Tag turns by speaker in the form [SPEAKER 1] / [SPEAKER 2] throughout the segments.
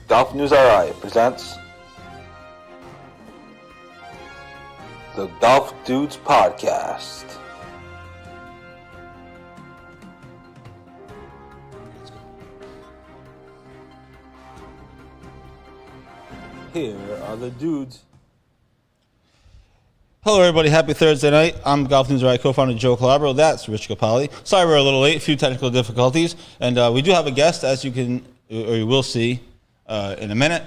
[SPEAKER 1] Golf News RI presents the Golf Dudes Podcast. Here are the dudes.
[SPEAKER 2] Hello, everybody. Happy Thursday night. I'm Golf News RI co-founder Joe Calabro. That's Rich Capali. Sorry we're a little late. A few technical difficulties. And we do have a guest, as you can, or you will see in a minute.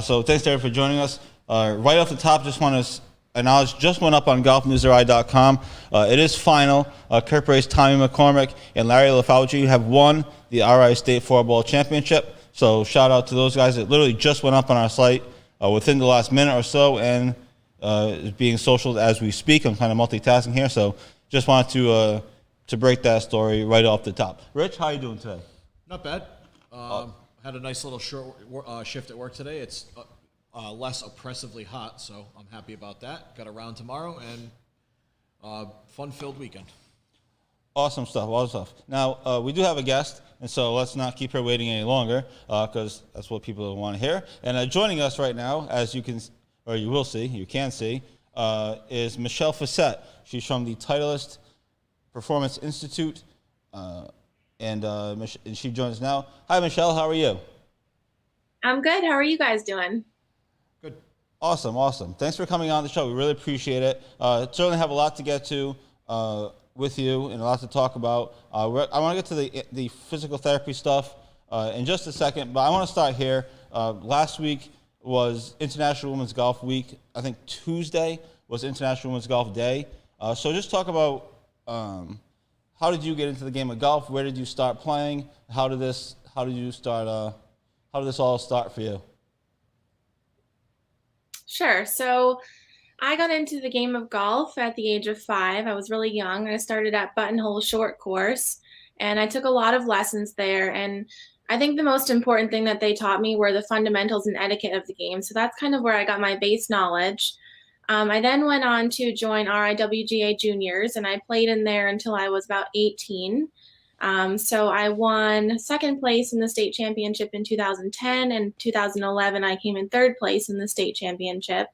[SPEAKER 2] So thanks, Derek, for joining us. Right off the top, just want to acknowledge, just went up on golfnewsri.com. It is final. Kurt Brace, Tommy McCormick, and Larry LaFauci have won the RI State Four-Ball Championship. So shout out to those guys. It literally just went up on our site within the last minute or so, and is being socialed as we speak. I'm kind of multitasking here, so just wanted to break that story right off the top. Rich, how are you doing today?
[SPEAKER 3] Not bad. Had a nice little short shift at work today. It's less oppressively hot, so I'm happy about that. Got a round tomorrow and fun-filled weekend.
[SPEAKER 2] Awesome stuff. Now, we do have a guest, and so let's not keep her waiting any longer, because that's what people want to hear. And joining us right now, as you can, or you will see, you can see, is Michelle Facette. She's from the Titleist Performance Institute, and she joins us now. Hi, Michelle. How are you?
[SPEAKER 4] I'm good. How are you guys doing?
[SPEAKER 3] Good.
[SPEAKER 2] Awesome. Thanks for coming on the show. We really appreciate it. Certainly have a lot to get to with you and a lot to talk about. I want to get to the physical therapy stuff in just a second, but I want to start here. Last week was International Women's Golf Week. I think Tuesday was International Women's Golf Day. So just talk about how did you get into the game of golf? Where did you start playing? How did this all start for you?
[SPEAKER 4] Sure. So I got into the game of golf at the age of 5. I was really young. I started at Buttonhole Short Course, and I took a lot of lessons there. And I think the most important thing that they taught me were the fundamentals and etiquette of the game. So that's kind of where I got my base knowledge. I then went on to join RIWGA Juniors, and I played in there until I was about 18. So I won second place in the state championship in 2010, and 2011 I came in third place in the state championship.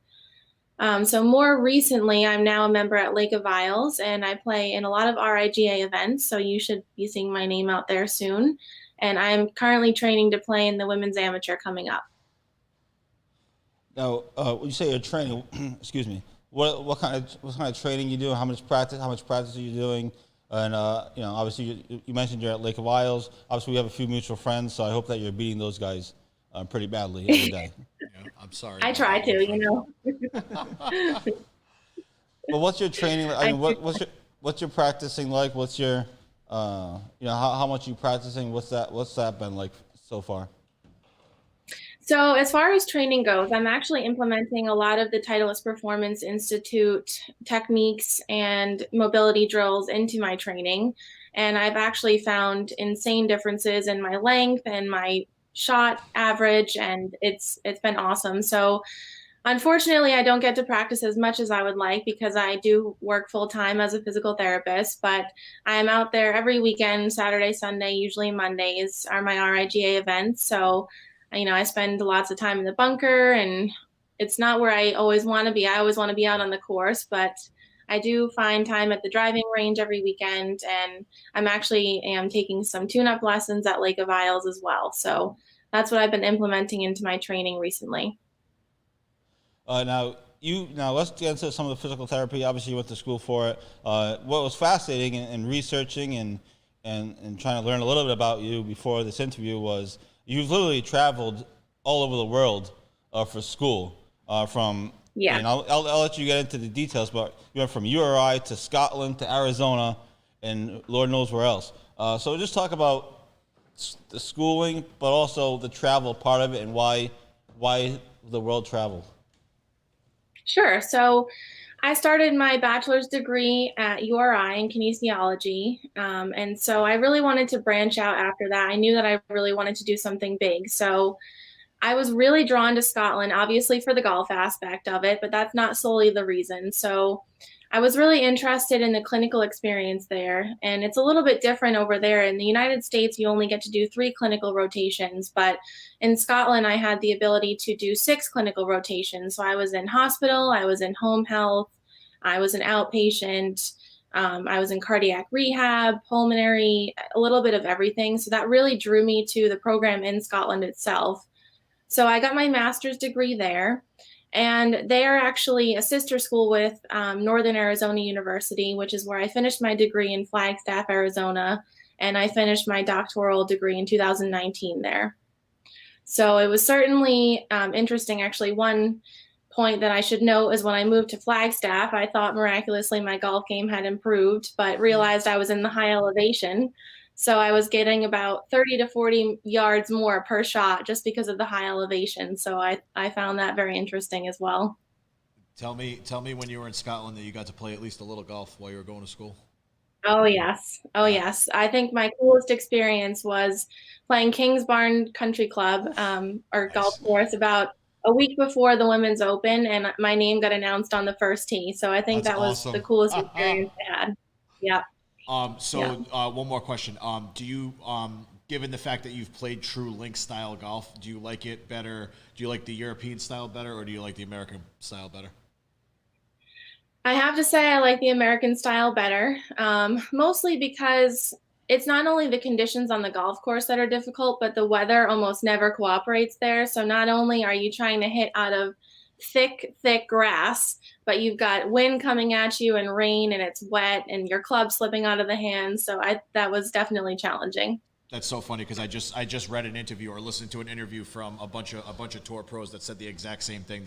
[SPEAKER 4] So more recently, I'm now a member at Lake of Isles, and I play in a lot of RIGA events, so you should be seeing my name out there soon. And I'm currently training to play in the Women's Amateur coming up.
[SPEAKER 2] Now, when you say you're training, excuse me, what kind of training you do? How much practice are you doing? And obviously you mentioned you're at Lake of Isles. Obviously, we have a few mutual friends, so I hope that you're beating those guys pretty badly every day.
[SPEAKER 3] Yeah, I'm sorry.
[SPEAKER 4] I try to,
[SPEAKER 2] But what's your training? I mean, what's your practicing like? What's your how much you practicing? What's that been like so far?
[SPEAKER 4] So as far as training goes, I'm actually implementing a lot of the Titleist Performance Institute techniques and mobility drills into my training. And I've actually found insane differences in my length and my shot average, and it's been awesome. So unfortunately, I don't get to practice as much as I would like because I do work full time as a physical therapist, but I'm out there every weekend, Saturday, Sunday, usually Mondays are my RIGA events. So I spend lots of time in the bunker, and it's not where I always want to be. I always want to be out on the course, but I do find time at the driving range every weekend, and I'm taking some tune-up lessons at Lake of Isles as well. So that's what I've been implementing into my training recently.
[SPEAKER 2] Now let's get into some of the physical therapy. Obviously, you went to school for it. What was fascinating in researching and trying to learn a little bit about you before this interview was you've literally traveled all over the world for school.
[SPEAKER 4] Yeah.
[SPEAKER 2] And I'll let you get into the details, but you went from URI to Scotland to Arizona, and Lord knows where else. So just talk about the schooling, but also the travel part of it and why the world travel.
[SPEAKER 4] Sure. So I started my bachelor's degree at URI in kinesiology. And so I really wanted to branch out after that. I knew that I really wanted to do something big. So I was really drawn to Scotland, obviously for the golf aspect of it, but that's not solely the reason. So I was really interested in the clinical experience there. And it's a little bit different over there. In the United States, you only get to do 3 clinical rotations, but in Scotland, I had the ability to do 6 clinical rotations. So I was in hospital, I was in home health, I was an outpatient. I was in cardiac rehab, pulmonary, a little bit of everything. So that really drew me to the program in Scotland itself. So I got my master's degree there, and they are actually a sister school with Northern Arizona University, which is where I finished my degree in Flagstaff, Arizona, and I finished my doctoral degree in 2019 there. So it was certainly interesting. Actually, one point that I should note is when I moved to Flagstaff, I thought miraculously my golf game had improved, but realized I was in the high elevation. So I was getting about 30 to 40 yards more per shot just because of the high elevation. So I found that very interesting as well.
[SPEAKER 3] Tell me when you were in Scotland that you got to play at least a little golf while you were going to school.
[SPEAKER 4] Oh, yes. Oh, yes. I think my coolest experience was playing Kingsbarn Country Club or
[SPEAKER 3] Nice.
[SPEAKER 4] golf course about a week before the Women's Open, and my name got announced on the first tee. So I think
[SPEAKER 3] That's
[SPEAKER 4] that was
[SPEAKER 3] awesome.
[SPEAKER 4] the coolest experience I had. Yeah.
[SPEAKER 3] One more question. Do you, given the fact that you've played true link style golf, do you like it better? Do you like the European style better, or do you like the American style better?
[SPEAKER 4] I have to say I like the American style better, mostly because it's not only the conditions on the golf course that are difficult, but the weather almost never cooperates there. So not only are you trying to hit out of thick, thick grass, but you've got wind coming at you and rain and it's wet and your club slipping out of the hand. So that was definitely challenging.
[SPEAKER 3] That's so funny because I just read an interview or listened to an interview from a bunch of tour pros that said the exact same thing.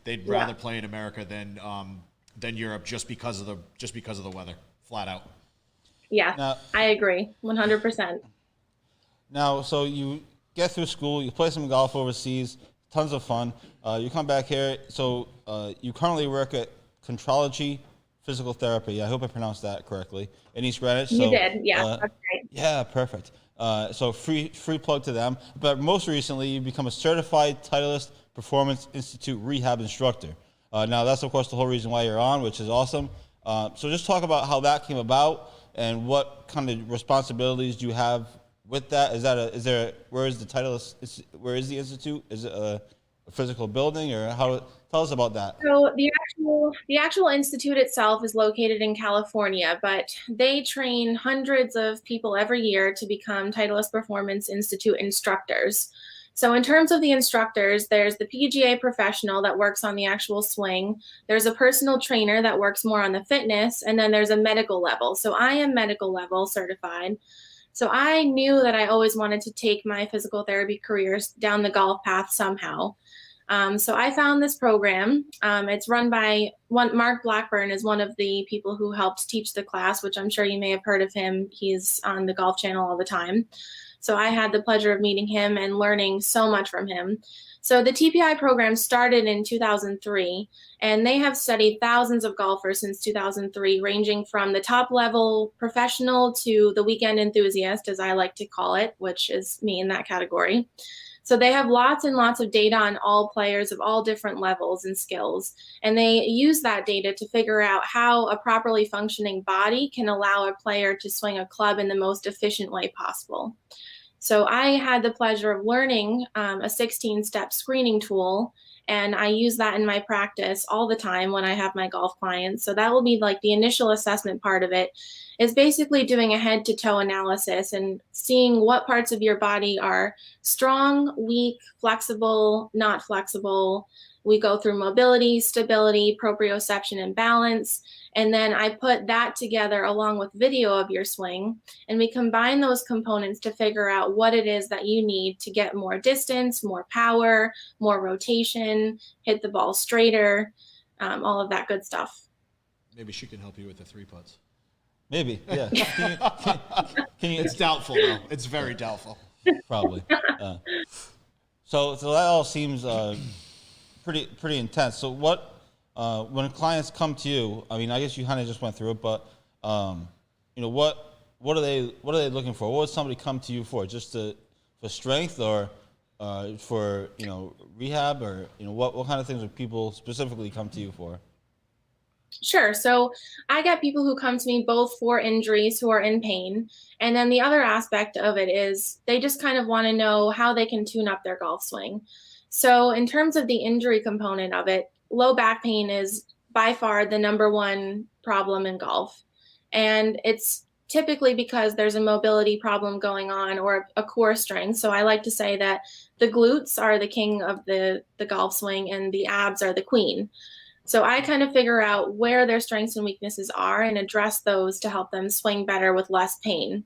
[SPEAKER 3] They'd rather play in America than Europe just because of the weather, flat out.
[SPEAKER 4] Yeah,
[SPEAKER 2] Now,
[SPEAKER 4] I agree 100%.
[SPEAKER 2] Now, so you get through school, you play some golf overseas, tons of fun. You come back here. So you currently work at Contrology Physical Therapy. I hope I pronounced that correctly. In East Greenwich.
[SPEAKER 4] You
[SPEAKER 2] So,
[SPEAKER 4] did, yeah, that's right.
[SPEAKER 2] Yeah, perfect. So free plug to them. But most recently, you become a certified Titleist Performance Institute rehab instructor. Now, that's of course the whole reason why you're on, which is awesome. So just talk about how that came about and what kind of responsibilities do you have with that. Where is the Titleist? Where is the institute? Is it a physical building, or how? Tell us about that.
[SPEAKER 4] So the actual institute itself is located in California, but they train hundreds of people every year to become Titleist Performance Institute instructors. So in terms of the instructors, there's the PGA professional that works on the actual swing. There's a personal trainer that works more on the fitness, and then there's a medical level. So I am medical level certified. So I knew that I always wanted to take my physical therapy careers down the golf path somehow. So I found this program. It's run by Mark Blackburn is one of the people who helped teach the class, which I'm sure you may have heard of him. He's on the Golf Channel all the time. So I had the pleasure of meeting him and learning so much from him. So the TPI program started in 2003, and they have studied thousands of golfers since 2003, ranging from the top level professional to the weekend enthusiast, as I like to call it, which is me in that category. So they have lots and lots of data on all players of all different levels and skills. And they use that data to figure out how a properly functioning body can allow a player to swing a club in the most efficient way possible. So I had the pleasure of learning a 16-step screening tool, and I use that in my practice all the time when I have my golf clients. So that will be like the initial assessment part of it, is basically doing a head-to-toe analysis and seeing what parts of your body are strong, weak, flexible, not flexible. We go through mobility, stability, proprioception, and balance. And then I put that together along with video of your swing, and we combine those components to figure out what it is that you need to get more distance, more power, more rotation, hit the ball straighter, all of that good stuff.
[SPEAKER 3] Maybe she can help you with the 3-putts.
[SPEAKER 2] Maybe, yeah. Can you
[SPEAKER 3] It's doubtful, though. It's very doubtful.
[SPEAKER 2] Probably. So that all seems pretty intense. So what when clients come to you? I mean, I guess you kind of just went through it, but what are they looking for? What would somebody come to you for? Just for strength, or for rehab, or what kind of things would people specifically come to you for?
[SPEAKER 4] Sure. So I get people who come to me both for injuries who are in pain. And then the other aspect of it is they just kind of want to know how they can tune up their golf swing. So, in terms of the injury component of it, low back pain is by far the number one problem in golf. And it's typically because there's a mobility problem going on or a core strength. So, I like to say that the glutes are the king of the golf swing and the abs are the queen. So I kind of figure out where their strengths and weaknesses are and address those to help them swing better with less pain.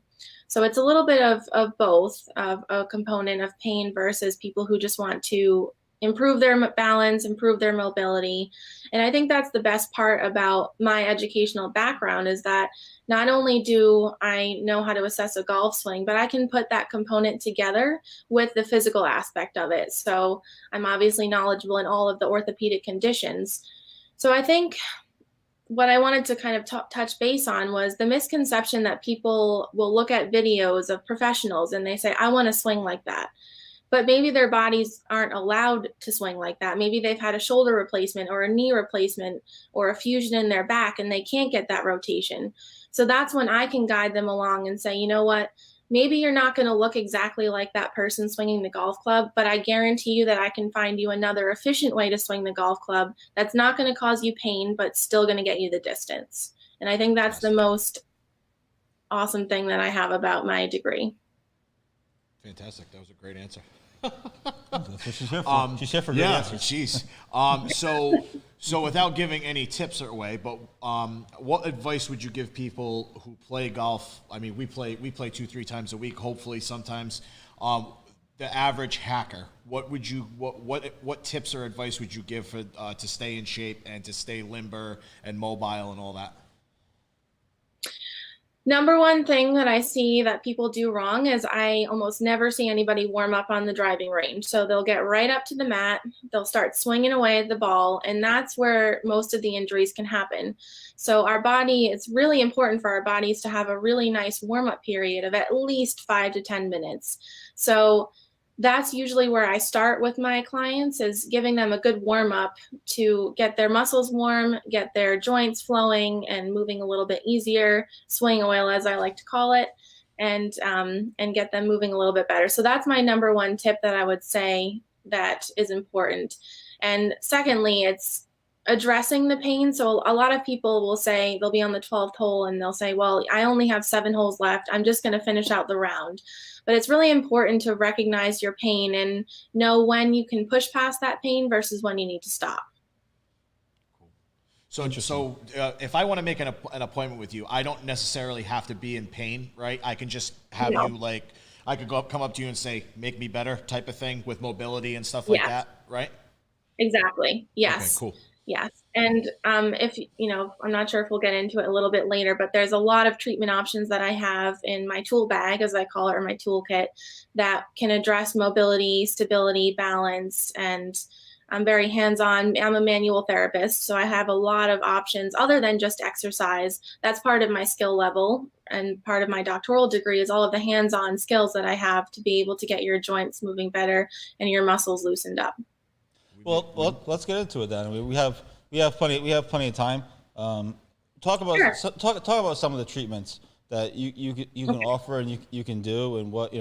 [SPEAKER 4] So it's a little bit of both, of a component of pain versus people who just want to improve their balance, improve their mobility. And I think that's the best part about my educational background is that not only do I know how to assess a golf swing, but I can put that component together with the physical aspect of it. So I'm obviously knowledgeable in all of the orthopedic conditions. So I think what I wanted to kind of touch base on was the misconception that people will look at videos of professionals and they say, I want to swing like that. But maybe their bodies aren't allowed to swing like that. Maybe they've had a shoulder replacement or a knee replacement or a fusion in their back and they can't get that rotation. So that's when I can guide them along and say, you know what? Maybe you're not going to look exactly like that person swinging the golf club, but I guarantee you that I can find you another efficient way to swing the golf club that's not going to cause you pain, but still going to get you the distance. And I think that's the most awesome thing that I have about my degree.
[SPEAKER 3] Fantastic. That was a great answer.
[SPEAKER 2] That's what she's here for. She's here for good answers.
[SPEAKER 3] Jeez. So without giving any tips away, but what advice would you give people who play golf? I mean, we play 2-3 times a week, hopefully sometimes. The average hacker, what tips or advice would you give for to stay in shape and to stay limber and mobile and all that?
[SPEAKER 4] Number one thing that I see that people do wrong is I almost never see anybody warm up on the driving range. So they'll get right up to the mat, they'll start swinging away at the ball, and that's where most of the injuries can happen. So our body, it's really important for our bodies to have a really nice warm-up period of at least 5 to 10 minutes. So that's usually where I start with my clients, is giving them a good warm up to get their muscles warm, get their joints flowing and moving a little bit easier, swing oil as I like to call it, and get them moving a little bit better. So that's my number one tip that I would say that is important. And secondly, it's addressing the pain. So a lot of people will say they'll be on the 12th hole and they'll say, well, I only have 7 holes left. I'm just going to finish out the round. But it's really important to recognize your pain and know when you can push past that pain versus when you need to stop.
[SPEAKER 3] So if I want to make an appointment with you, I don't necessarily have to be in pain, right? I can just have you I could come up to you and say, make me better type of thing with mobility and stuff like that, right?
[SPEAKER 4] Exactly. Yes.
[SPEAKER 3] Okay, cool.
[SPEAKER 4] Yes. And if, I'm not sure if we'll get into it a little bit later, but there's a lot of treatment options that I have in my tool bag, as I call it, or my toolkit, that can address mobility, stability, balance, and I'm very hands-on. I'm a manual therapist, so I have a lot of options other than just exercise. That's part of my skill level, and part of my doctoral degree is all of the hands-on skills that I have to be able to get your joints moving better and your muscles loosened up.
[SPEAKER 2] Well, let's get into it then. We have plenty of time. Talk about some of the treatments that you can offer and you can do, and what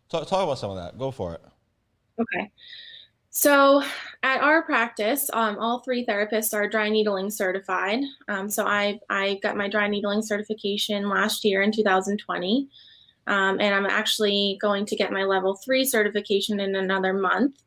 [SPEAKER 2] talk about some of that. Go for it.
[SPEAKER 4] Okay. So at our practice, all 3 therapists are dry needling certified. So I got my dry needling certification last year in 2020, and I'm actually going to get my level 3 certification in another month.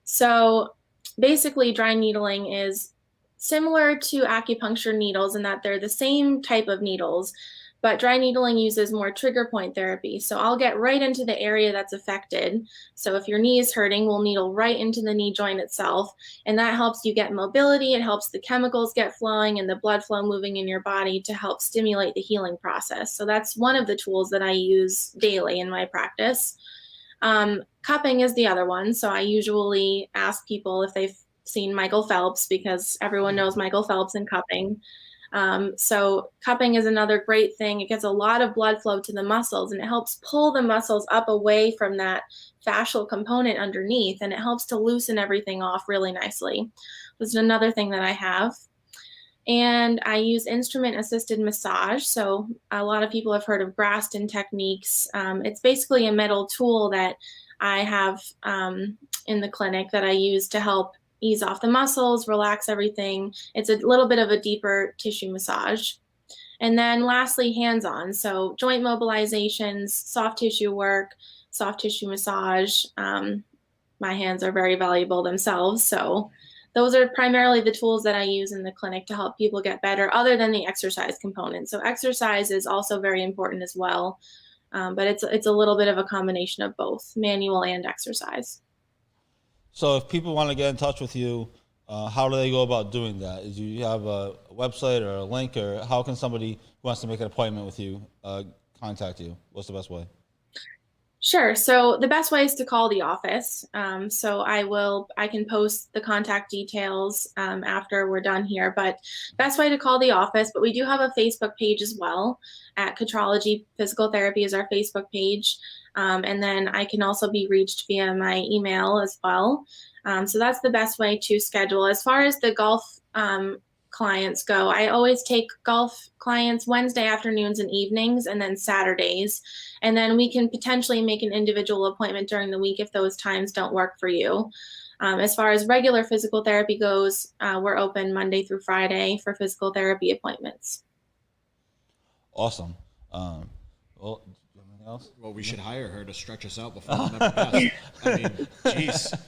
[SPEAKER 4] So basically, dry needling is similar to acupuncture needles in that they're the same type of needles, but dry needling uses more trigger point therapy. So I'll get right into the area that's affected. So if your knee is hurting, we'll needle right into the knee joint itself, and that helps you get mobility. It helps the chemicals get flowing and the blood flow moving in your body to help stimulate the healing process. So that's one of the tools that I use daily in my practice. Cupping is the other one. So I usually ask people if they've seen Michael Phelps, because everyone knows Michael Phelps and cupping. So cupping is another great thing. It gets a lot of blood flow to the muscles, and it helps pull the muscles up away from that fascial component underneath, and it helps to loosen everything off really nicely. This is another thing that I have. And I use instrument assisted massage. So a lot of people have heard of Graston techniques. It's basically a metal tool that I have in the clinic that I use to help ease off the muscles, relax everything. It's a little bit of a deeper tissue massage. And then lastly, hands-on. So joint mobilizations, soft tissue work, soft tissue massage. My hands are very valuable themselves. So those are primarily the tools that I use in the clinic to help people get better, other than the exercise component. So exercise is also very important as well. But it's a little bit of a combination of both manual and exercise.
[SPEAKER 2] So if people want to get in touch with you, how do they go about doing that? Do you have a website or a link, or how can somebody who wants to make an appointment with you contact you? What's the best way?
[SPEAKER 4] Sure. So the best way is to call the office. So I can post the contact details after we're done here, but best way to call the office. But we do have a Facebook page as well. At Cotrology Physical Therapy is our Facebook page. And then I can also be reached via my email as well. So that's the best way to schedule. As far as the golf clients go, I always take golf clients Wednesday afternoons and evenings, and then Saturdays. And then we can potentially make an individual appointment during the week if those times don't work for you. As far as regular physical therapy goes, we're open Monday through Friday for physical therapy appointments.
[SPEAKER 2] Awesome. Well, do you have anything else?
[SPEAKER 3] Well, we should hire her to stretch us out before the never pass. I mean, jeez.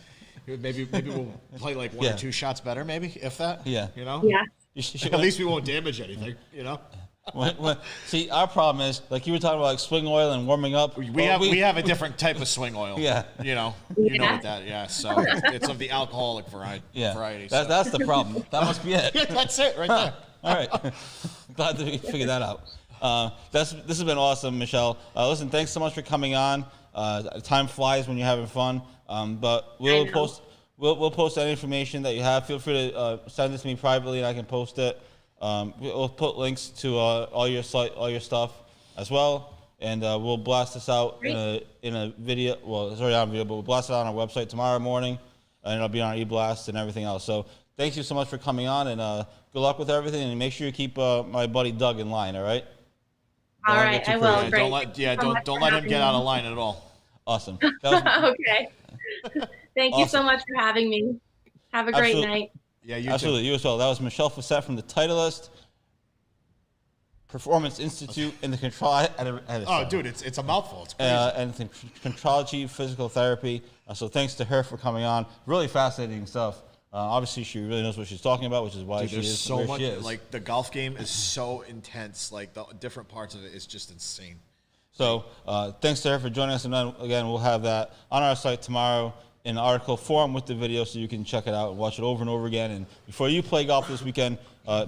[SPEAKER 3] Maybe we'll play like one or two shots better, maybe, if that.
[SPEAKER 2] Yeah.
[SPEAKER 3] You know?
[SPEAKER 4] Yeah.
[SPEAKER 3] At least we won't damage anything, you know?
[SPEAKER 2] See, our problem is, like you were talking about, like swing oil and warming up.
[SPEAKER 3] We have a different type of swing oil.
[SPEAKER 2] Yeah.
[SPEAKER 3] You know what that, yeah. So it's of the alcoholic variety.
[SPEAKER 2] Yeah.
[SPEAKER 3] So.
[SPEAKER 2] That's the problem. That must be it.
[SPEAKER 3] That's it right there.
[SPEAKER 2] All right. Glad that we figured that out. This has been awesome, Michelle. Listen, thanks so much for coming on. Time flies when you're having fun. But we'll post that information that you have. Feel free to send it to me privately, and I can post it. We'll put links to all your stuff as well, and we'll blast this out in a video. Well, it's already on video, but we'll blast it out on our website tomorrow morning, and it'll be on eBlast and everything else. So thank you so much for coming on, and good luck with everything. And make sure you keep my buddy Doug in line. All right.
[SPEAKER 4] All right, I will.
[SPEAKER 3] Don't let him get out of line at all.
[SPEAKER 2] Awesome.
[SPEAKER 4] Okay. Thank you so much for having me. Have a great night.
[SPEAKER 3] Yeah, you
[SPEAKER 2] Absolutely.
[SPEAKER 3] too.
[SPEAKER 2] You as well. That was Michelle Facette from the Titleist Performance Institute in the
[SPEAKER 3] dude, it's a mouthful. It's crazy.
[SPEAKER 2] And the Contrology Physical Therapy. So thanks to her for coming on. Really fascinating stuff. Obviously, she really knows what she's talking about, which is why she is
[SPEAKER 3] so
[SPEAKER 2] where
[SPEAKER 3] much.
[SPEAKER 2] she is.
[SPEAKER 3] Like the golf game is so intense. Like the different parts of it is just insane.
[SPEAKER 2] So thanks to her for joining us. And then, again, we'll have that on our site tomorrow in article form with the video, so you can check it out and watch it over and over again. And before you play golf this weekend,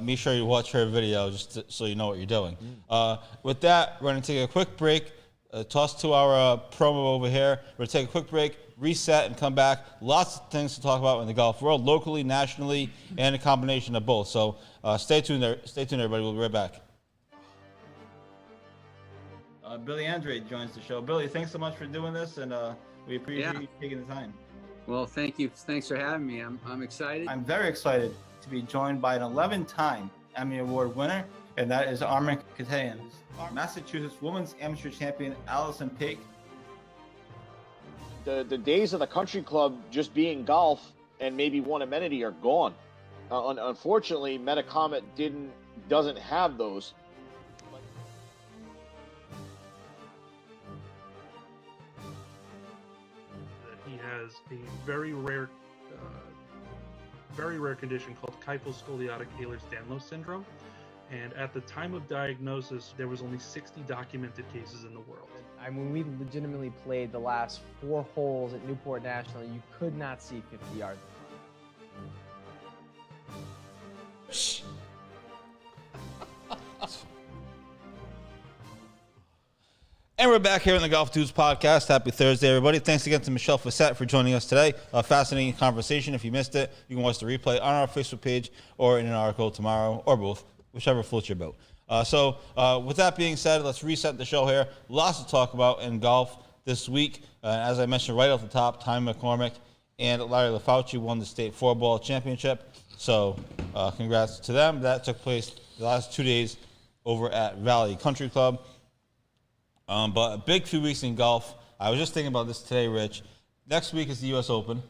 [SPEAKER 2] make sure you watch her video so you know what you're doing. With that, we're going to take a quick break. Toss to our promo over here. We're going to take a quick break, reset, and come back. Lots of things to talk about in the golf world, locally, nationally, and a combination of both. So stay tuned there. Stay tuned, everybody. We'll be right back. Billy Andre joins the show. Billy, thanks so much for doing this, and we appreciate you taking the time.
[SPEAKER 5] Well, thank you. Thanks for having me. I'm excited.
[SPEAKER 2] I'm very excited to be joined by an 11-time Emmy Award winner, and that is Armen Keteyian. Massachusetts Women's Amateur Champion Allison Paik.
[SPEAKER 6] The days of the country club just being golf and maybe one amenity are gone. Unfortunately, Metacomet doesn't have those.
[SPEAKER 7] He has a very rare condition called kyphoscoliotic Ehlers-Danlos syndrome. And at the time of diagnosis, there was only 60 documented cases in the world.
[SPEAKER 8] I mean, we legitimately played the last 4 holes at Newport National. You could not see 50 yards.
[SPEAKER 2] And we're back here in the Golf Dudes podcast. Happy Thursday, everybody. Thanks again to Michelle Facette for joining us today. A fascinating conversation. If you missed it, you can watch the replay on our Facebook page or in an article tomorrow, or both. whichever floats your boat. So with that being said, let's reset the show here. Lots to talk about in golf this week. As I mentioned right off the top, Ty McCormick and Larry LaFauci won the state four-ball championship. So congrats to them. That took place the last 2 days over at Valley Country Club. But a big few weeks in golf. I was just thinking about this today, Rich. Next week is the U.S. Open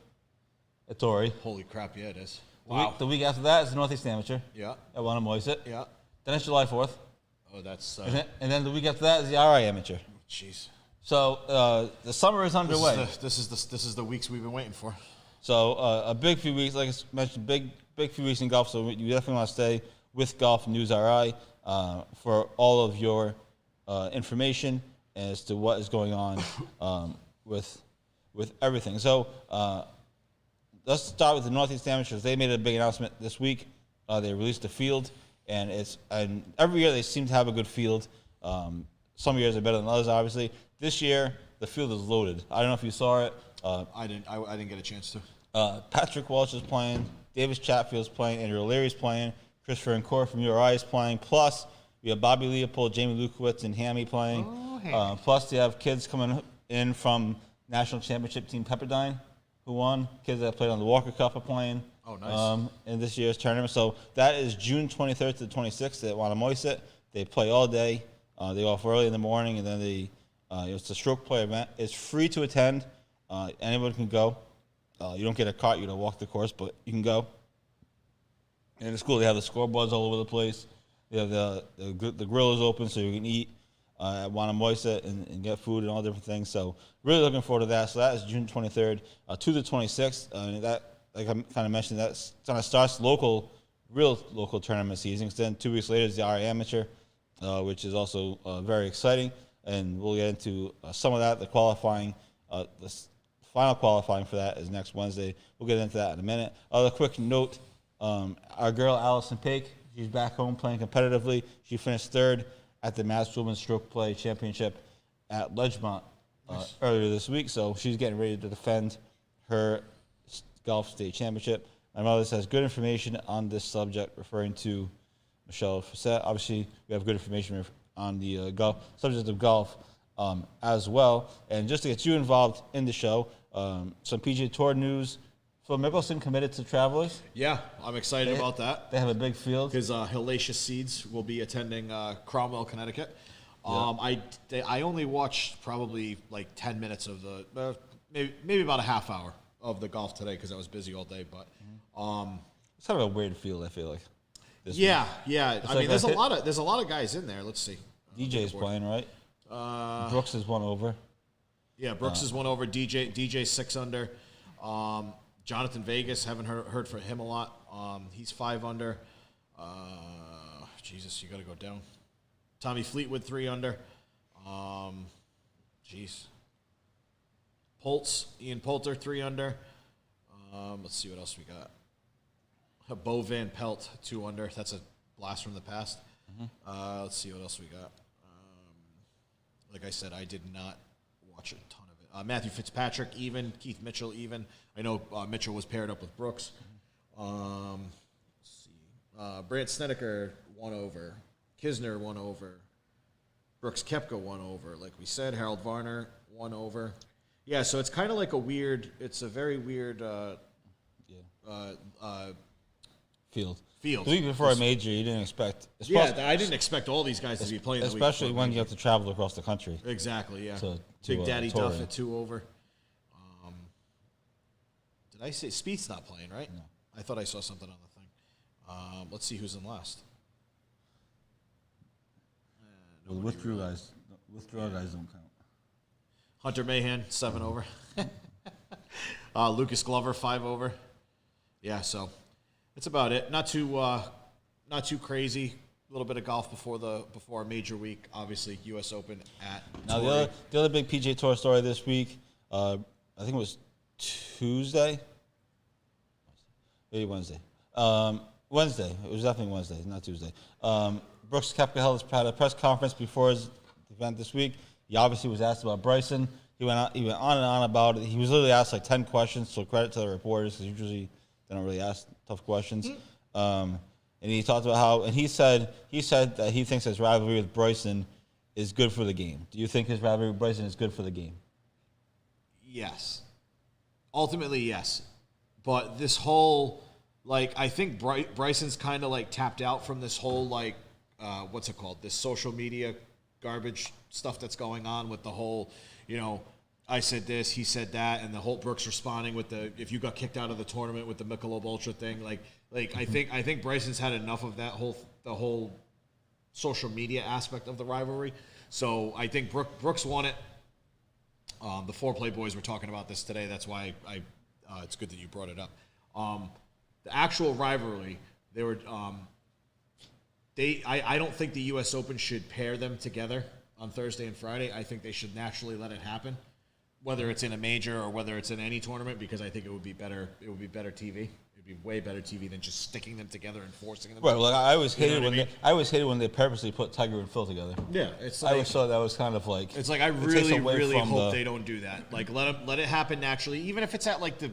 [SPEAKER 2] at Torrey.
[SPEAKER 3] Holy crap, yeah, it is.
[SPEAKER 2] Wow. The week after that is the Northeast Amateur
[SPEAKER 3] Yeah.
[SPEAKER 2] at Wannamoisett.
[SPEAKER 3] Yeah.
[SPEAKER 2] Then it's July 4th.
[SPEAKER 3] Oh, that's...
[SPEAKER 2] And then the week after that is the RI Amateur.
[SPEAKER 3] Jeez.
[SPEAKER 2] So the summer is underway.
[SPEAKER 3] This is the weeks we've been waiting for.
[SPEAKER 2] So a big few weeks, like I mentioned, big few weeks in golf. So you definitely want to stay with Golf News RI for all of your information as to what is going on with everything. So let's start with the Northeast Amateurs. They made a big announcement this week. They released a field, and every year they seem to have a good field. Some years are better than others, obviously. This year the field is loaded. I don't know if you saw it.
[SPEAKER 3] I didn't get a chance to.
[SPEAKER 2] Patrick Walsh is playing. Davis Chatfield's playing. Andrew O'Leary's playing. Christopher Encore from URI is playing. Plus, we have Bobby Leopold, Jamie Lukowitz, and Hammy playing. Plus, they have kids coming in from National Championship Team Pepperdine, who won. Kids that played on the Walker Cup are playing.
[SPEAKER 3] Oh, nice.
[SPEAKER 2] In this year's tournament. So that is June 23rd to the 26th at Wannamoisett. They play all day. They go off early in the morning, and then it's a stroke play event. It's free to attend. Anyone can go. You don't get a cart. You don't walk the course, but you can go. And it's cool. They have the scoreboards all over the place. They have the grill is open, so you can eat at Wannamoisett and get food and all different things. So really looking forward to that. So that is June 23rd to the 26th. That, like I kind of mentioned, that's kind of starts real local tournament season. Then 2 weeks later is the RI Amateur, which is also very exciting. And we'll get into some of that. The qualifying, the final qualifying for that is next Wednesday. We'll get into that in a minute. Other quick note, our girl Allison Paik, she's back home playing competitively. She finished third at the Mass Women's Stroke Play Championship at Ledgemont earlier this week. So she's getting ready to defend her golf state championship. My mother has good information on this subject, referring to Michelle Facette. Obviously, we have good information on the subject of golf as well. And just to get you involved in the show, some PGA Tour news. Phil Mickelson committed to Travelers.
[SPEAKER 3] Yeah, I'm excited about that.
[SPEAKER 2] They have a big field.
[SPEAKER 3] His Hellacious Seeds will be attending Cromwell, Connecticut. I only watched probably like 10 minutes of the maybe about a half hour of the golf today because I was busy all day. But
[SPEAKER 2] it's kind of a weird field, I feel like.
[SPEAKER 3] Yeah. I
[SPEAKER 2] like
[SPEAKER 3] mean, there's a lot of guys in there. Let's see.
[SPEAKER 2] DJ's playing, right? Brooks is one over.
[SPEAKER 3] Yeah, Brooks is one over. DJ 6 under. Jonathan Vegas, haven't heard from him a lot. He's 5 under. Jesus, you got to go down. Tommy Fleetwood 3 under. Ian Poulter 3 under. Let's see what else we got. Bo Van Pelt 2 under. That's a blast from the past. Let's see what else we got. Like I said, I did not watch a ton of it. Matthew Fitzpatrick even. Keith Mitchell even. I know Mitchell was paired up with Brooks. Let's see. Brant Snedeker 1 over. Kisner 1 over. Brooks Koepka 1 over. Like we said, Harold Varner 1 over. Yeah, so it's kind of like it's a very weird
[SPEAKER 2] Field.
[SPEAKER 3] Field.
[SPEAKER 2] The week before a major, you didn't expect.
[SPEAKER 3] I didn't expect all these guys to be playing.
[SPEAKER 2] Especially when you have to travel across the country.
[SPEAKER 3] Exactly, yeah.
[SPEAKER 2] To
[SPEAKER 3] Big Daddy
[SPEAKER 2] Torrey.
[SPEAKER 3] Duff at 2 over. Did I say Spieth's not playing, right?
[SPEAKER 2] No.
[SPEAKER 3] I thought I saw something on the thing. Let's see who's in last.
[SPEAKER 2] The withdrawal guys don't count.
[SPEAKER 3] Hunter Mahan 7 over. Lucas Glover 5 over. Yeah, so that's about it. Not too crazy. A little bit of golf before a major week. Obviously, U.S. Open at
[SPEAKER 2] Now
[SPEAKER 3] Torrey.
[SPEAKER 2] the other big PGA Tour story this week, I think it was Tuesday, maybe Wednesday. Wednesday. It was definitely Wednesday, not Tuesday. Brooks Koepka had a press conference before his event this week. He obviously was asked about Bryson. He went on and on about it. He was literally asked like 10 questions, so credit to the reporters because usually they don't really ask tough questions. and he talked about how, and he said that he thinks his rivalry with Bryson is good for the game. Do you think his rivalry with Bryson is good for the game?
[SPEAKER 3] Yes. Ultimately, yes. But this whole, like, I think Bryson's kind of, like, tapped out from this whole, like, what's it called? This social media garbage stuff that's going on with the whole, you know, I said this, he said that, and the whole Brooks responding with the, if you got kicked out of the tournament with the Michelob Ultra thing. Like I think Bryson's had enough of that the whole social media aspect of the rivalry. So I think Brooks won it. The Foreplay boys were talking about this today. That's why it's good that you brought it up. The actual rivalry, they were I don't think the U.S. Open should pair them together on Thursday and Friday. I think they should naturally let it happen, whether it's in a major or whether it's in any tournament, because I think it would be better. It would be better TV. It'd be way better TV than just sticking them together and forcing them.
[SPEAKER 2] Right. Well, I always
[SPEAKER 3] You know
[SPEAKER 2] hated
[SPEAKER 3] what I
[SPEAKER 2] when
[SPEAKER 3] mean?
[SPEAKER 2] I always hated when they purposely put Tiger and Phil together.
[SPEAKER 3] Yeah, it's
[SPEAKER 2] I
[SPEAKER 3] like,
[SPEAKER 2] always thought that was kind of like
[SPEAKER 3] it's like I
[SPEAKER 2] it takes
[SPEAKER 3] really,
[SPEAKER 2] away
[SPEAKER 3] really
[SPEAKER 2] from
[SPEAKER 3] hope
[SPEAKER 2] the-
[SPEAKER 3] they don't do that. Like let it happen naturally, even if it's at like the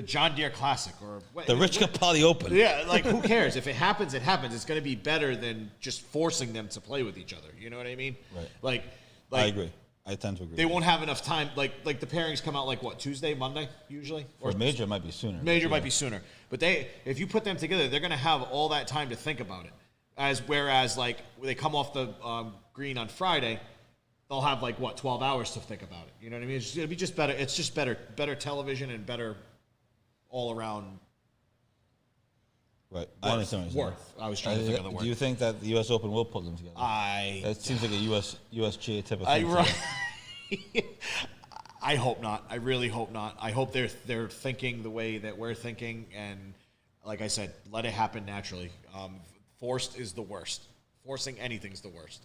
[SPEAKER 3] John Deere Classic or
[SPEAKER 2] the Rich Capelli Open.
[SPEAKER 3] Yeah, like who cares? If it happens, it happens. It's going to be better than just forcing them to play with each other. You know what I mean?
[SPEAKER 2] Right.
[SPEAKER 3] Like
[SPEAKER 2] I agree. I tend to agree.
[SPEAKER 3] They won't have enough time. Like the pairings come out like what, Tuesday, Monday usually,
[SPEAKER 2] For major, it might be sooner.
[SPEAKER 3] Major
[SPEAKER 2] Yeah.
[SPEAKER 3] might be sooner. But if you put them together, they're going to have all that time to think about it. Whereas like when they come off the green on Friday, they'll have like what, 12 hours to think about it. You know what I mean? It'll be just better. It's just better television and better all around.
[SPEAKER 2] Right. I understand what you're saying.
[SPEAKER 3] I was trying to think of the word.
[SPEAKER 2] Do you think that the U.S. Open will put them together? It seems like a USGA type of thing.
[SPEAKER 3] I hope not. I really hope not. I hope they're thinking the way that we're thinking, and like I said, let it happen naturally. Forced is the worst. Forcing anything's the worst.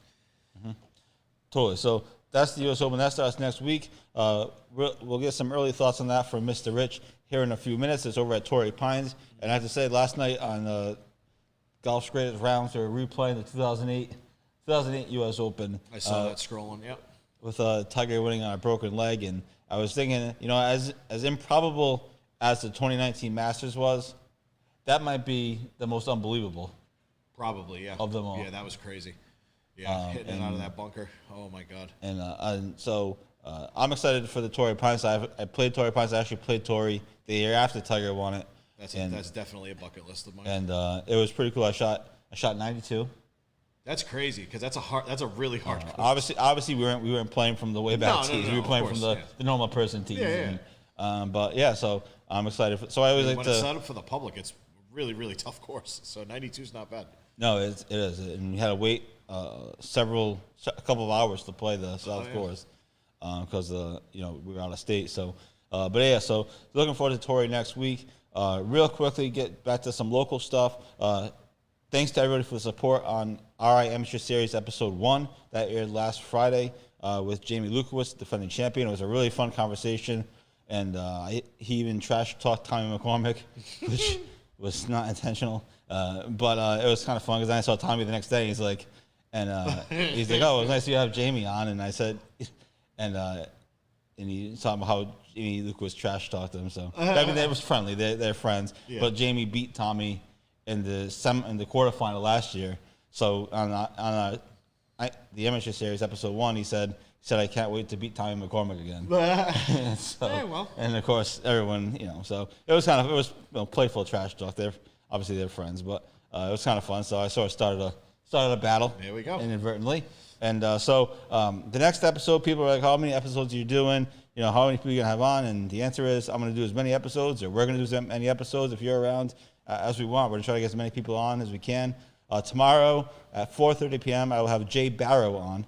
[SPEAKER 2] Totally. So that's the U.S. Open. That starts next week. We'll get some early thoughts on that from Mr. Rich here in a few minutes. It's over at Torrey Pines. And I have to say, last night on Golf's Greatest Rounds, they were replaying the 2008 U.S. Open.
[SPEAKER 3] I saw that scrolling, yep.
[SPEAKER 2] With Tiger winning on a broken leg. And I was thinking, you know, as improbable as the 2019 Masters was, that might be the most unbelievable.
[SPEAKER 3] Probably, yeah.
[SPEAKER 2] Of them all.
[SPEAKER 3] Yeah, that was crazy. Yeah, hitting it out of that bunker. Oh, my God.
[SPEAKER 2] And so I'm excited for the Torrey Pines. I played Torrey Pines. I actually played Torrey the year after Tiger won it.
[SPEAKER 3] That's definitely a bucket list of mine.
[SPEAKER 2] And it was pretty cool. I shot 92.
[SPEAKER 3] That's crazy because that's a really hard course.
[SPEAKER 2] Obviously we weren't playing from the way back tees. We were playing from the normal person tees.
[SPEAKER 3] Yeah.
[SPEAKER 2] But yeah, so I'm excited. So I always like
[SPEAKER 3] when
[SPEAKER 2] to.
[SPEAKER 3] it's set up for the public, it's really, really tough course. So 92 is not bad.
[SPEAKER 2] No, it is, and you had to wait a couple of hours to play the South course because we were out of state. So, but yeah, so looking forward to Torrey next week. Real quickly, get back to some local stuff. Thanks to everybody for the support on RI Amateur Series Episode 1 that aired last Friday with Jamie Lukowitz, defending champion. It was a really fun conversation, and he even trash talked Tommy McCormick, which was not intentional. But it was kind of fun because then I saw Tommy the next day. He's like, oh, it was nice to have Jamie on. And I said, and he talking about how Jamie Lukowitz trash talked to him. So I mean, it was friendly. They're friends. Yeah. But Jamie beat Tommy in the quarterfinal last year. So on the Amateur Series Episode 1, he said I can't wait to beat Tommy McCormick again. And of course everyone, so it was playful trash talk. Obviously they're friends, but it was kind of fun. So I sort of started a battle.
[SPEAKER 3] There we go.
[SPEAKER 2] Inadvertently. And so the next episode, people are like, how many episodes are you doing? How many people are you going to have on? And the answer is, I'm going to do as many episodes, or we're going to do as many episodes if you're around as we want. We're going to try to get as many people on as we can. Tomorrow at 4:30 p.m., I will have Jay Barrow on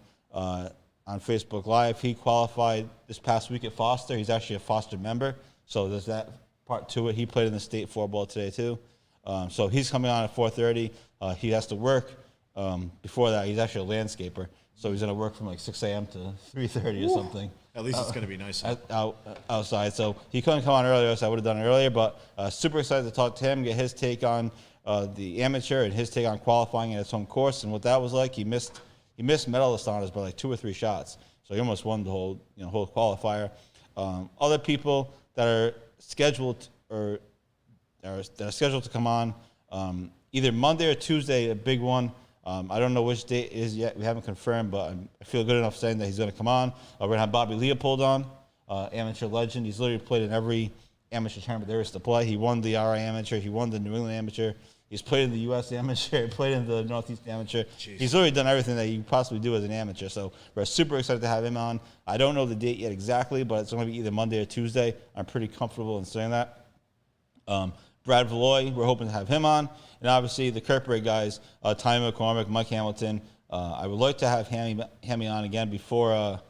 [SPEAKER 2] Facebook Live. He qualified this past week at Foster. He's actually a Foster member, so there's that part to it. He played in the state floorball today, too. So he's coming on at 4:30. He has to work. Before that, he's actually a landscaper, so he's going to work from like 6 a.m. to 3:30 or something.
[SPEAKER 3] At least it's going to be nice
[SPEAKER 2] outside. So he couldn't come on earlier, so I would have done it earlier. But super excited to talk to him, get his take on the amateur and his take on qualifying at his home course and what that was like. He missed medalist honors by like 2 or 3 shots, so he almost won the whole qualifier. Other people that are scheduled to come on. either Monday or Tuesday, a big one. I don't know which date it is yet. We haven't confirmed, but I feel good enough saying that he's going to come on. We're going to have Bobby Leopold on, amateur legend. He's literally played in every amateur tournament there is to play. He won the RI Amateur. He won the New England Amateur. He's played in the U.S. Amateur. He played in the Northeast Amateur.
[SPEAKER 3] Jeez.
[SPEAKER 2] He's literally done everything that you can possibly do as an amateur. So we're super excited to have him on. I don't know the date yet exactly, but it's going to be either Monday or Tuesday. I'm pretty comfortable in saying that. Brad Valoy, we're hoping to have him on. And obviously the Kirkbride guys, Ty McCormick, Mike Hamilton. I would like to have Hammy on again before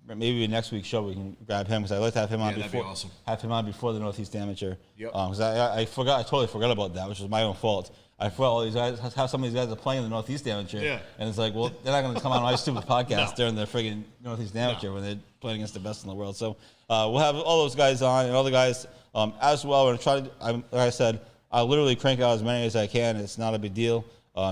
[SPEAKER 2] maybe next week's show we can grab him because I'd like to have him on
[SPEAKER 3] that'd
[SPEAKER 2] before
[SPEAKER 3] be awesome.
[SPEAKER 2] have him on before the Northeast Amateur.
[SPEAKER 3] Yep.
[SPEAKER 2] Because I totally forgot about that, which was my own fault. I forgot all these guys, how some of these guys are playing in the Northeast Amateur.
[SPEAKER 3] Yeah.
[SPEAKER 2] And it's like, well, they're not going to come on my stupid podcast during the friggin' Northeast Amateur when they're playing against the best in the world. So we'll have all those guys on and all the guys as well. We're going to try to, like I said, I'll literally crank out as many as I can. It's not a big deal.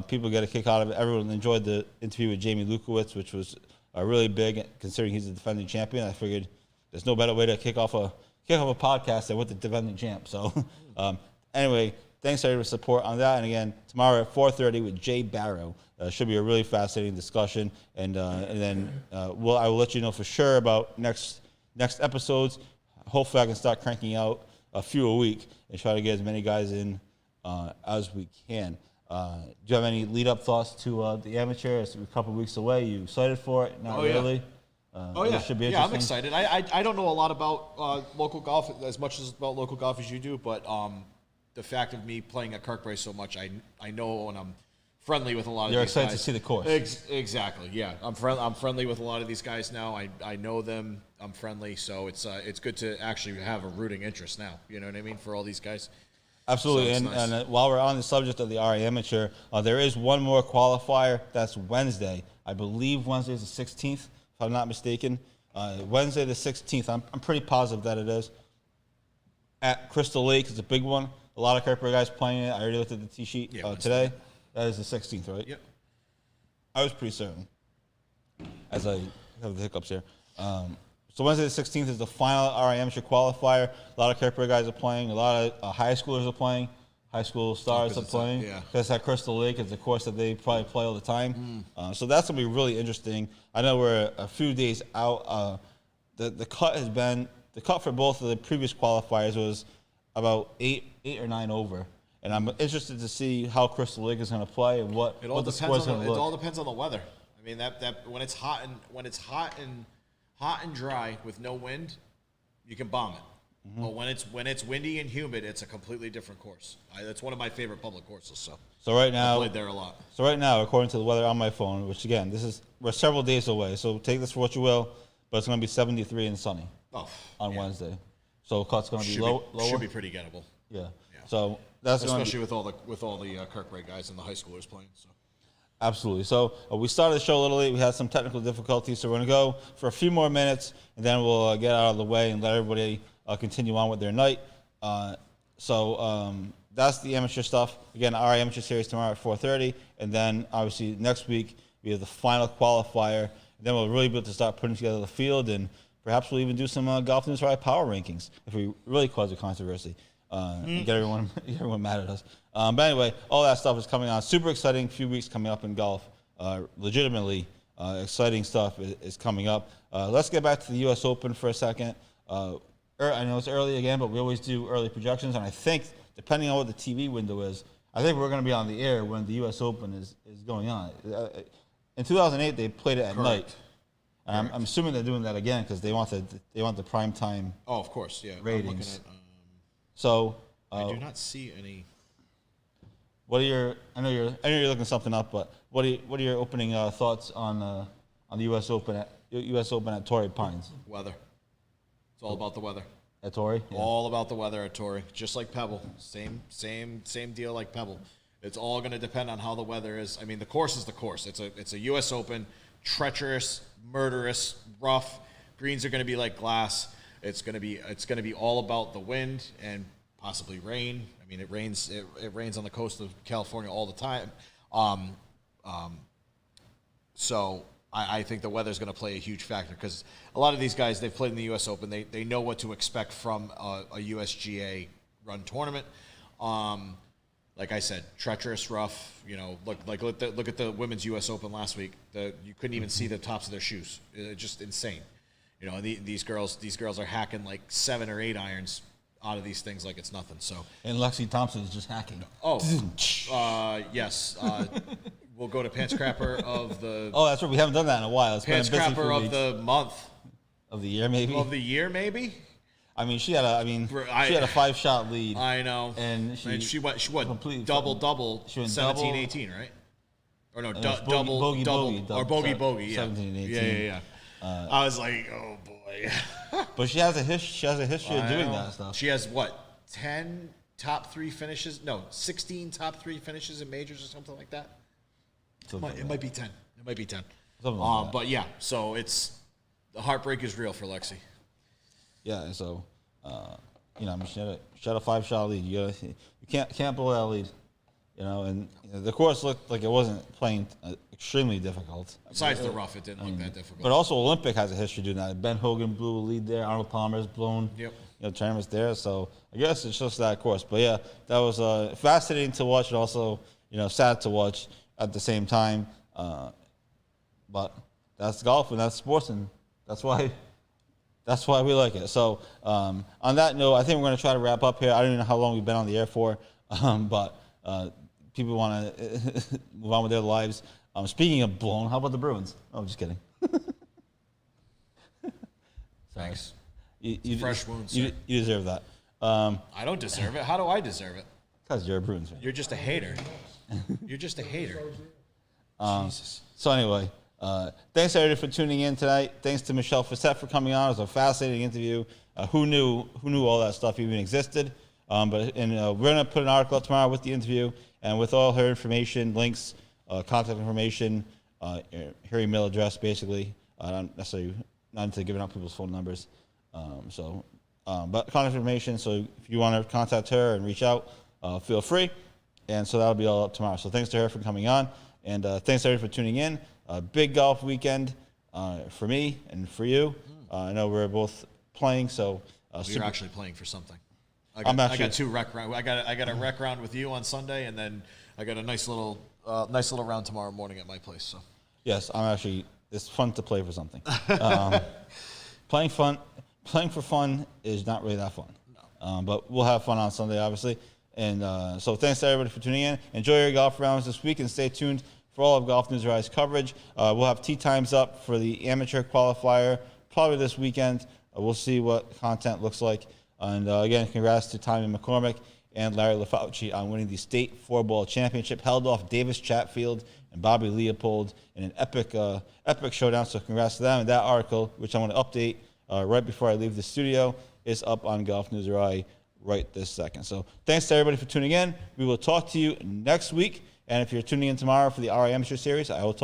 [SPEAKER 2] People get a kick out of it. Everyone enjoyed the interview with Jamie Lukowitz, which was really big considering he's the defending champion. I figured there's no better way to kick off a podcast than with the defending champ. So anyway, thanks everybody for support on that. And again, tomorrow at 4:30 with Jay Barrow. Should be a really fascinating discussion. And then I will let you know for sure about next episodes. Hopefully I can start cranking out a few a week and try to get as many guys in as we can. Do you have any lead-up thoughts to the amateur? It's a couple weeks away. You excited for it? Not really? It should be interesting.
[SPEAKER 3] I'm excited. I don't know a lot about local golf as much as about local golf as you do, but the fact of me playing at Kirkbride so much, I know, and I'm friendly with a lot of
[SPEAKER 2] You're
[SPEAKER 3] these
[SPEAKER 2] excited
[SPEAKER 3] guys.
[SPEAKER 2] to see the course.
[SPEAKER 3] Exactly, yeah. I'm friendly with a lot of these guys now. I know them. I'm friendly, so it's good to actually have a rooting interest now. You know what I mean, for all these guys.
[SPEAKER 2] Absolutely,
[SPEAKER 3] So
[SPEAKER 2] and,
[SPEAKER 3] it's nice.
[SPEAKER 2] and while we're on the subject of the RA Amateur, there is one more qualifier. That's Wednesday. I believe Wednesday is the 16th, if I'm not mistaken. Wednesday the 16th. I'm pretty positive that it is. At Crystal Lake, it's a big one. A lot of Kirkbride guys playing it. I already looked at the tee sheet today. That is the 16th, right?
[SPEAKER 3] Yep.
[SPEAKER 2] I was pretty certain, as I have the hiccups here. So Wednesday the 16th is the final RI Amateur qualifier. A lot of Kirkbride guys are playing. A lot of high schoolers are playing. High school stars are playing. Because at Crystal Lake is a course that they probably play all the time. So that's going to be really interesting. I know we're a few days out. The cut for both of the previous qualifiers was about eight or nine over. And I'm interested to see how Crystal Lake is going to play and what the score's going to look.
[SPEAKER 3] It all depends on the weather. I mean, that when it's hot and dry with no wind, you can bomb it. But when it's windy and humid, it's a completely different course. That's one of my favorite public courses.
[SPEAKER 2] So right now,
[SPEAKER 3] I played there a lot.
[SPEAKER 2] So right now, according to the weather on my phone, which again, we're several days away. So take this for what you will, but it's going to be 73 and sunny on Wednesday. So cut's going to be lower.
[SPEAKER 3] Should be pretty gettable.
[SPEAKER 2] Yeah. So that's
[SPEAKER 3] especially with all the Kirkbride guys and the high schoolers playing. So.
[SPEAKER 2] Absolutely. So we started the show a little late. We had some technical difficulties, so we're going to go for a few more minutes, and then we'll get out of the way and let everybody continue on with their night. So that's the amateur stuff. Again, our amateur series tomorrow at 4:30, and then obviously next week we have the final qualifier. And then we'll really be able to start putting together the field, and perhaps we'll even do some Golf News Right power rankings if we really cause a controversy. And get everyone mad at us. But anyway, all that stuff is coming on. Super exciting few weeks coming up in golf. Legitimately exciting stuff is coming up. Let's get back to the U.S. Open for a second. I know it's early again, but we always do early projections. And I think, depending on what the TV window is, I think we're going to be on the air when the U.S. Open is going on. In 2008, they played it at night. And I'm assuming they're doing that again because they want the prime time.
[SPEAKER 3] Oh, of course, yeah.
[SPEAKER 2] Ratings.
[SPEAKER 3] I'm looking at,
[SPEAKER 2] so
[SPEAKER 3] I do not see any.
[SPEAKER 2] What are your? I know you're looking something up, but what are your opening thoughts on the U.S. Open at Torrey Pines?
[SPEAKER 3] Weather. It's all about the weather.
[SPEAKER 2] At Torrey. Yeah.
[SPEAKER 3] All about the weather at Torrey, just like Pebble. Same deal like Pebble. It's all going to depend on how the weather is. I mean, the course is the course. It's a U.S. Open, treacherous, murderous, rough. Greens are going to be like glass. It's going to be all about the wind and possibly rain. I mean, it rains on the coast of California all the time. So I think the weather is going to play a huge factor because a lot of these guys, they've played in the U.S. Open. They know what to expect from a USGA run tournament. like I said, treacherous, rough. You know, look at the women's U.S. Open last week. You couldn't even see the tops of their shoes. Just insane. You know, these girls are hacking like 7 or 8 irons out of these things like it's nothing. So.
[SPEAKER 2] And Lexi Thompson is just hacking.
[SPEAKER 3] Oh, yes. We'll go to Pants Crapper of the.
[SPEAKER 2] Oh, that's right. We haven't done that in a while. It's
[SPEAKER 3] Pants
[SPEAKER 2] been a busy few
[SPEAKER 3] Crapper of
[SPEAKER 2] weeks.
[SPEAKER 3] the month.
[SPEAKER 2] Of the year, maybe.
[SPEAKER 3] Of the year, maybe.
[SPEAKER 2] I mean, she had a 5-shot lead.
[SPEAKER 3] I know.
[SPEAKER 2] And she
[SPEAKER 3] went
[SPEAKER 2] completely
[SPEAKER 3] double.
[SPEAKER 2] She went
[SPEAKER 3] 17,
[SPEAKER 2] double.
[SPEAKER 3] 18, right? Or no,
[SPEAKER 2] It was
[SPEAKER 3] double,
[SPEAKER 2] bogey,
[SPEAKER 3] or bogey, yeah.
[SPEAKER 2] 17, 18.
[SPEAKER 3] Yeah. I was like, oh boy.
[SPEAKER 2] But she has a history of doing that stuff.
[SPEAKER 3] She has what? 10 top 3 finishes? No, 16 top 3 finishes in majors or something like that. It might be 10. It might be 10.
[SPEAKER 2] Something like that.
[SPEAKER 3] But yeah, so the heartbreak is real for Lexi.
[SPEAKER 2] Yeah, and so I mean, she had a 5-shot lead. You can't blow that lead. You know, and the course looked like it wasn't playing extremely difficult.
[SPEAKER 3] Besides the rough, it didn't look that difficult.
[SPEAKER 2] But also Olympic has a history doing that. Ben Hogan blew a lead there. Arnold Palmer's blown.
[SPEAKER 3] Yep.
[SPEAKER 2] Tournaments there. So I guess it's just that course. But yeah, that was fascinating to watch and also sad to watch at the same time. But that's golf and that's sports, and that's why we like it. So on that note, I think we're going to try to wrap up here. I don't even know how long we've been on the air for, but people want to move on with their lives. Speaking of blown, how about the Bruins? Oh, just kidding.
[SPEAKER 3] Thanks.
[SPEAKER 2] You
[SPEAKER 3] fresh wounds.
[SPEAKER 2] You deserve that.
[SPEAKER 3] I don't deserve it. How do I deserve it?
[SPEAKER 2] Because you're a Bruins fan.
[SPEAKER 3] You're just a hater. You're just a hater. Jesus.
[SPEAKER 2] So anyway, thanks everybody for tuning in tonight. Thanks to Michelle Facette for coming on. It was a fascinating interview. Who knew all that stuff even existed? We're gonna put an article up tomorrow with the interview and with all her information, links, contact information, her email address, basically. Not into giving out people's phone numbers. But contact information. So if you want to contact her and reach out, feel free. And so that'll be all up tomorrow. So thanks to her for coming on. And thanks everybody for tuning in. Big golf weekend for me and for you. I know we're both playing, so
[SPEAKER 3] You're actually playing for something. I
[SPEAKER 2] I'm
[SPEAKER 3] got
[SPEAKER 2] actually-
[SPEAKER 3] 2 rec rounds. I got a rec round with you on Sunday, and then I got a nice little round tomorrow morning at my place. So
[SPEAKER 2] yes, it's fun to play for something. Playing for fun is not really that fun. No. But we'll have fun on Sunday, obviously. And so thanks to everybody for tuning in. Enjoy your golf rounds this week and stay tuned for all of Golf News Rise coverage. We'll have tee times up for the amateur qualifier probably this weekend. We'll see what content looks like. And again, congrats to Tommy McCormick and Larry LaFauci on winning the state 4-ball championship, held off Davis Chatfield and Bobby Leopold in an epic showdown. So congrats to them. And that article, which I'm going to update right before I leave the studio, is up on Golf News Rise right this second. So thanks to everybody for tuning in. We will talk to you next week. And if you're tuning in tomorrow for the RI Amateur Series, I will talk